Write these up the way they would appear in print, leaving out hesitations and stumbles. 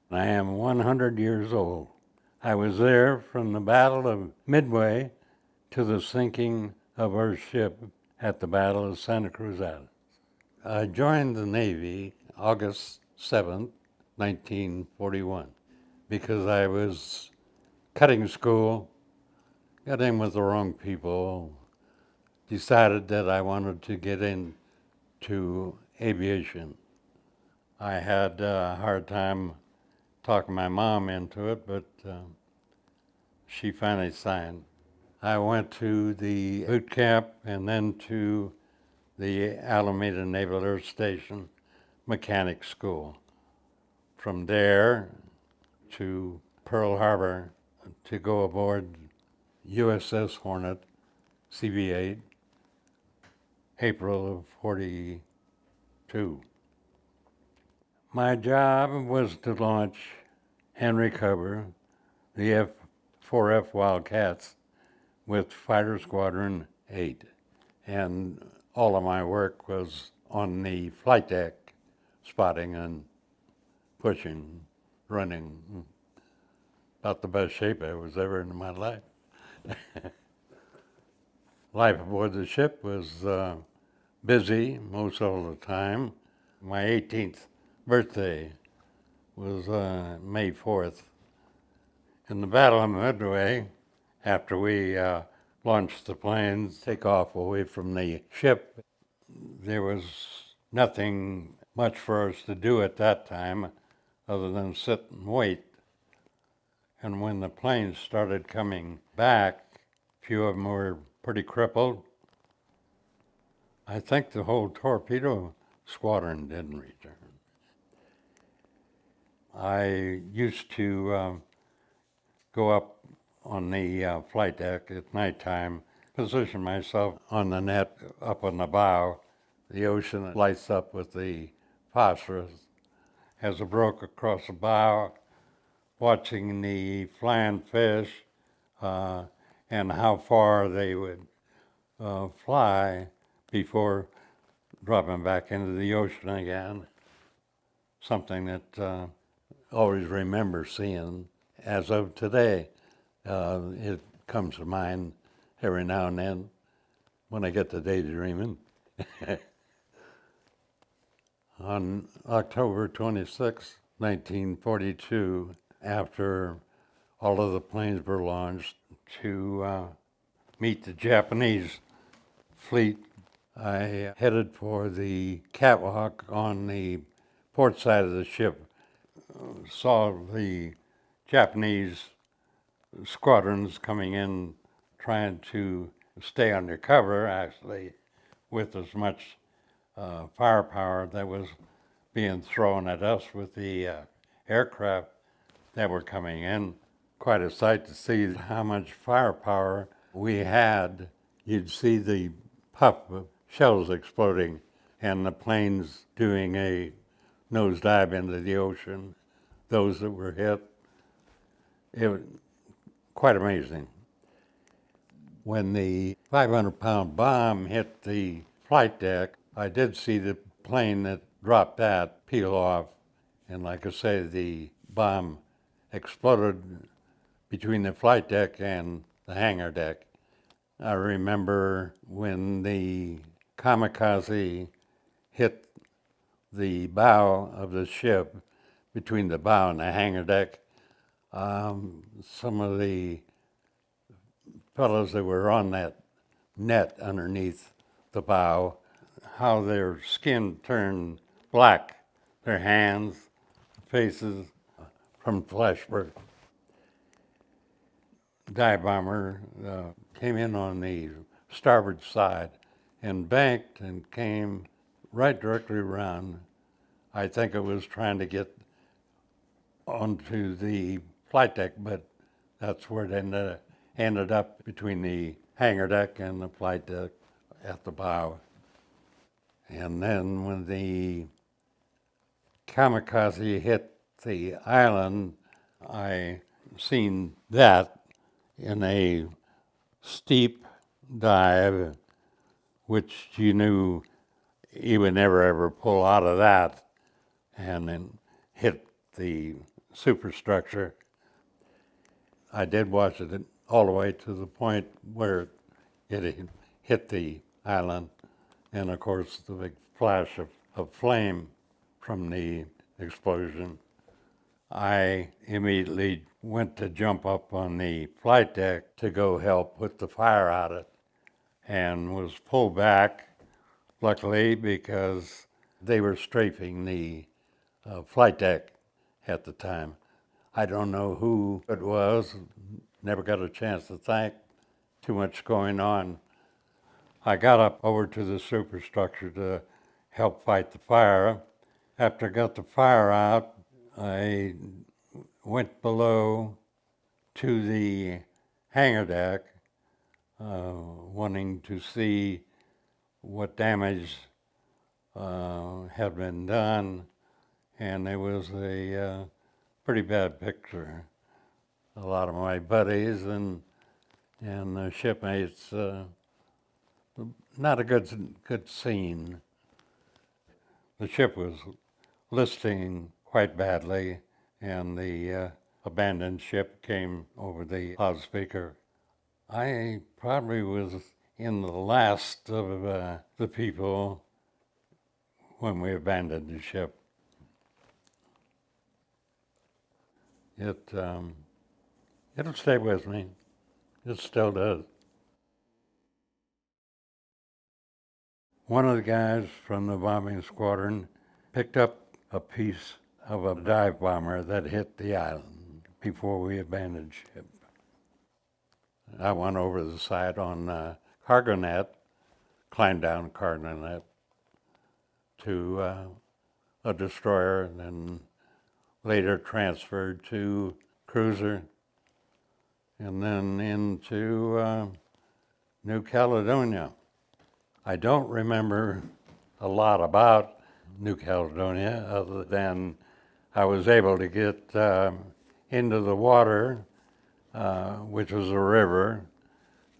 I am 100 years old. I was there from the Battle of Midway to the sinking of our ship at the Battle of Santa Cruz Island. I joined the Navy August 7th, 1941, because I was cutting school, got in with the wrong people, decided that I wanted to get into aviation. I had a hard time talking my mom into it, but she finally signed. I went to the boot camp and then to the Alameda Naval Air Station mechanic school. From there to Pearl Harbor to go aboard USS Hornet, CV-8, April of '42. My job was to launch and recover the F4F Wildcats with Fighting Squadron 8. And all of my work was on the flight deck, spotting and pushing, running. About the best shape I was ever in my life. Life aboard the ship was busy most all the time. My 18th birthday was May 4th. In the Battle of Midway, after we launched the planes, take off away from the ship, there was nothing much for us to do at that time other than sit and wait. And when the planes started coming back, a few of them were pretty crippled. I think the whole torpedo squadron didn't return. I used to go up on the flight deck at nighttime, position myself on the net up on the bow. The ocean lights up with the phosphorus as it broke across the bow, watching the flying fish and how far they would fly before dropping back into the ocean again. Something that always remember seeing as of today. It comes to mind every now and then when I get to daydreaming. On October 26, 1942, after all of the planes were launched to meet the Japanese fleet, I headed for the catwalk on the port side of the ship. Saw the Japanese squadrons coming in, trying to stay under cover, actually, with as much firepower that was being thrown at us with the aircraft that were coming in. Quite a sight to see how much firepower we had. You'd see the puff of shells exploding and the planes doing a nosedive into the ocean. Those that were hit, it was quite amazing. When the 500-pound bomb hit the flight deck, I did see the plane that dropped that peel off, and like I say, the bomb exploded between the flight deck and the hangar deck. I remember when the kamikaze hit the bow of the ship, between the bow and the hangar deck, some of the fellows that were on that net underneath the bow, how their skin turned black, their hands, faces, from flesh burn. Dive bomber came in on the starboard side and banked and came right directly around. I think it was trying to get onto the flight deck, but that's where it ended up, between the hangar deck and the flight deck at the bow. And then when the kamikaze hit the island, I seen that in a steep dive, which you knew he would never ever pull out of that, and then hit the superstructure. I did watch it all the way to the point where it hit the island, and of course the big flash of flame from the explosion. I immediately went to jump up on the flight deck to go help put the fire out it, and was pulled back, luckily, because they were strafing the flight deck at the time. I don't know who it was, never got a chance to thank, too much going on. I got up over to the superstructure to help fight the fire. After I got the fire out, I went below to the hangar deck, wanting to see what damage had been done, and it was a pretty bad picture. A lot of my buddies and shipmates, not a good scene. The ship was listing quite badly, and the abandoned ship came over the loudspeaker. I probably was in the last of the people when we abandoned the ship. It'll stay with me. It still does. One of the guys from the bombing squadron picked up a piece of a dive bomber that hit the island before we abandoned ship. I went over the side on cargo net, climbed down cargo net to a destroyer, and then later transferred to cruiser, and then into New Caledonia. I don't remember a lot about New Caledonia other than I was able to get into the water, which was a river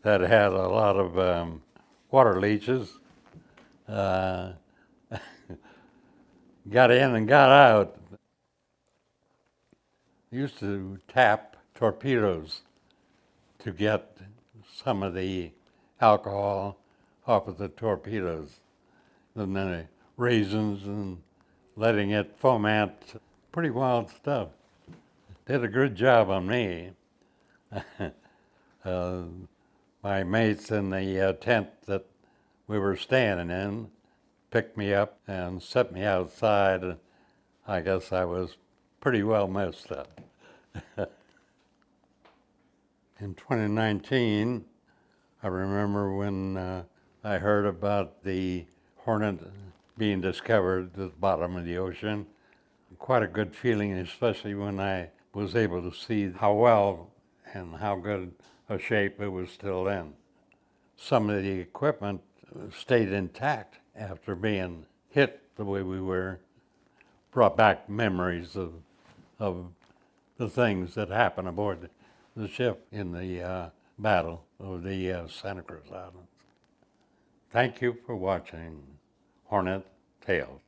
that had a lot of water leeches. Got in and got out. Used to tap torpedoes to get some of the alcohol off of the torpedoes, and then the raisins and letting it foment. Pretty wild stuff. Did a good job on me. My mates in the tent that we were staying in picked me up and set me outside. I guess I was pretty well messed up. In 2019, I remember when I heard about the Hornet being discovered at the bottom of the ocean. Quite a good feeling, especially when I was able to see how well and how good a shape it was still in. Some of the equipment stayed intact after being hit the way we were, brought back memories of the things that happened aboard the ship in the Battle of the Santa Cruz Islands. Thank you for watching Hornet Tales.